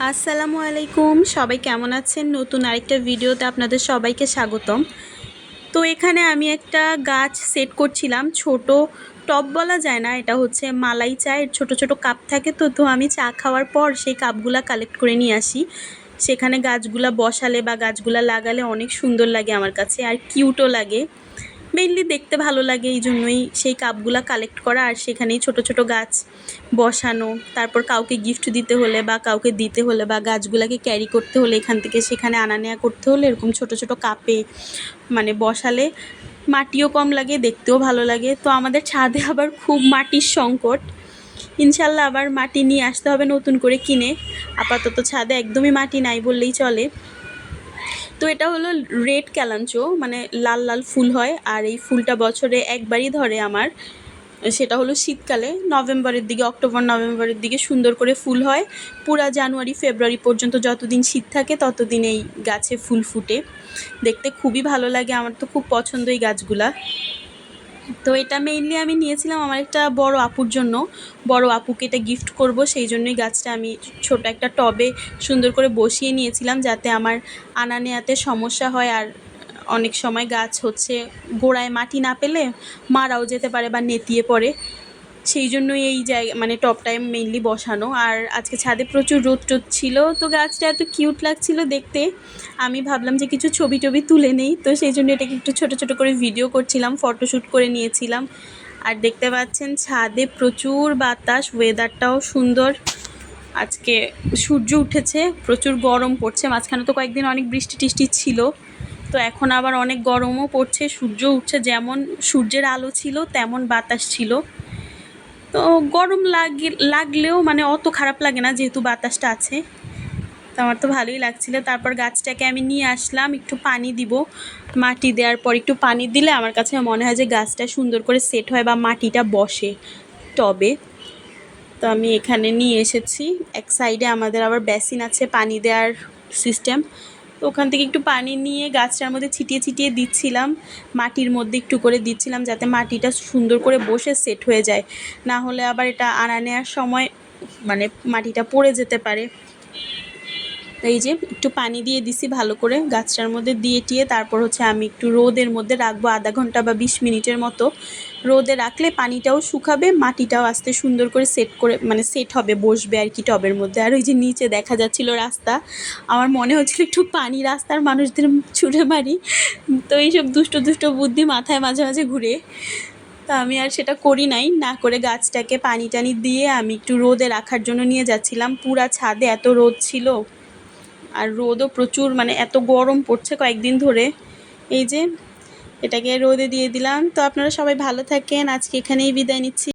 আসসালামু আলাইকুম, সবাই কেমন আছেন? নতুন আরেকটা ভিডিওতে আপনাদের সবাইকে স্বাগতম। তো এখানে আমি একটা গাছ সেট করছিলাম। ছোট টব বলা যায় না, এটা হচ্ছে মালাই চায়ের ছোট ছোট কাপ থাকে। তো আমি চা খাওয়ার পর সেই কাপগুলা কালেক্ট করে নিয়ে আসি। সেখানে গাছগুলা বসালে বা গাছগুলা লাগালে অনেক সুন্দর লাগে আমার কাছে, আর কিউটও লাগে। মেইনলি দেখতে ভালো লাগে, এই জন্যই সেই কাপগুলা কালেক্ট করা আর সেখানেই ছোট ছোট গাছ বসানো। তারপর কাউকে গিফট দিতে হলে বা কাউকে দিতে হলে বা গাছগুলাকে ক্যারি করতে হলে এখান থেকে সেখানে আনা নেওয়া করতে হলে এরকম ছোট ছোট কাপে মানে বসালে মাটিও কম লাগে, দেখতেও ভালো লাগে। তো আমাদের ছাদে আবার খুব মাটির সংকট, ইনশাল্লাহ আবার মাটি নিয়ে আসতে হবে নতুন করে কিনে। আপাতত ছাদে একদমই মাটি নাই বললেই চলে। তো এটা হলো রেড ক্যালাঞ্চো, মানে লাল লাল ফুল হয়, আর এই ফুলটা বছরে একবারই ধরে আমার। সেটা হলো শীতকালে, নভেম্বরের দিকে, অক্টোবর নভেম্বরের দিকে সুন্দর করে ফুল হয়। পুরা জানুয়ারি ফেব্রুয়ারি পর্যন্ত যতদিন শীত থাকে ততদিন এই গাছে ফুল ফুটে। দেখতে খুবই ভালো লাগে, আমার তো খুব পছন্দ এই গাছগুলা। তো এটা মেইনলি আমি নিয়েছিলাম আমার একটা বড় আপুর জন্য। বড় আপুকে এটা গিফট করব, সেই জন্যই গাছটা আমি ছোট একটা টবে সুন্দর করে বসিয়ে নিয়েছিলাম, যাতে আমার আনা নেয়াতে সমস্যা হয়। আর অনেক সময় গাছ হচ্ছে গোড়ায় মাটি না পেলে মারাও যেতে পারে বা নেতিয়ে পড়ে, সেই জন্যই এই জায়গা মানে টবটায় মেইনলি বসানো। আর আজকে ছাদে প্রচুর রোদ টোদ ছিল, তো গাছটা এত কিউট লাগছিল দেখতে, আমি ভাবলাম যে কিছু ছবি টবি তুলে নেই। তো সেই জন্য এটাকে একটু ছোট ছোট করে ভিডিও করছিলাম, ফটোশ্যুট করে নিয়েছিলাম। আর দেখতে পাচ্ছেন ছাদে প্রচুর বাতাস, ওয়েদারটাও সুন্দর। আজকে সূর্য উঠেছে, প্রচুর গরম পড়ছে। মাঝখানে তো কয়েকদিন অনেক বৃষ্টি টিষ্টি ছিল, তো এখন আবার অনেক গরমও পড়ছে। সূর্য উঠছে, যেমন সূর্যের আলো ছিল তেমন বাতাস ছিল। তো গরম লাগলেও মানে অত খারাপ লাগে না, যেহেতু বাতাসটা আছে। তো আমার তো ভালোই লাগছিল। তারপর গাছটাকে আমি নিয়ে আসলাম, একটু পানি দিব। মাটি দেওয়ার পর একটু পানি দিলে আমার কাছে মনে হয় যে গাছটা সুন্দর করে সেট হয় বা মাটিটা বসে টবে। তো আমি এখানে নিয়ে এসেছি। এক সাইডে আমাদের আবার বেসিন আছে পানি দেওয়ার সিস্টেম, তো ওখান থেকে একটু পানি নিয়ে গাছটার মধ্যে ছিটিয়ে ছিটিয়ে দিচ্ছিলাম। মাটির মধ্যে একটু করে দিচ্ছিলাম, যাতে মাটিটা সুন্দর করে বসে সেট হয়ে যায়। না হলে আবার এটা আনা নেওয়ার সময় মানে মাটিটা পড়ে যেতে পারে। এই যে একটু পানি দিয়ে দিছি ভালো করে গাছটার মধ্যে দিয়ে টিয়ে, তারপর হচ্ছে আমি একটু রোদের মধ্যে রাখবো আধা ঘন্টা বা 20 মিনিটের মতো। রোদে রাখলে পানিটাও শুকাবে, মাটিটাও আস্তে সুন্দর করে সেট করে মানে সেট হবে, বসবে আর কি টবের মধ্যে। আর ওই যে নিচে দেখা যাচ্ছিল রাস্তা, আমার মনে হচ্ছিল একটু পানি রাস্তার মানুষদের ছুঁড়ে মারি। তো এইসব দুষ্ট দুষ্ট বুদ্ধি মাথায় মাঝে মাঝে ঘুরে, তা আমি আর সেটা করি নাই, না করে গাছটাকে পানি টানি দিয়ে আমি একটু রোদে রাখার জন্য নিয়ে যাচ্ছিলাম। পুরা ছাদে এত রোদ ছিল, আর রোদও প্রচুর, মানে এত গরম পড়ছে কয়েকদিন ধরে। এই যে এটাকে রোদে দিয়ে দিলাম। তো আপনারা সবাই ভালো থাকেন, আজকে এখানেই বিদায় নিচ্ছি।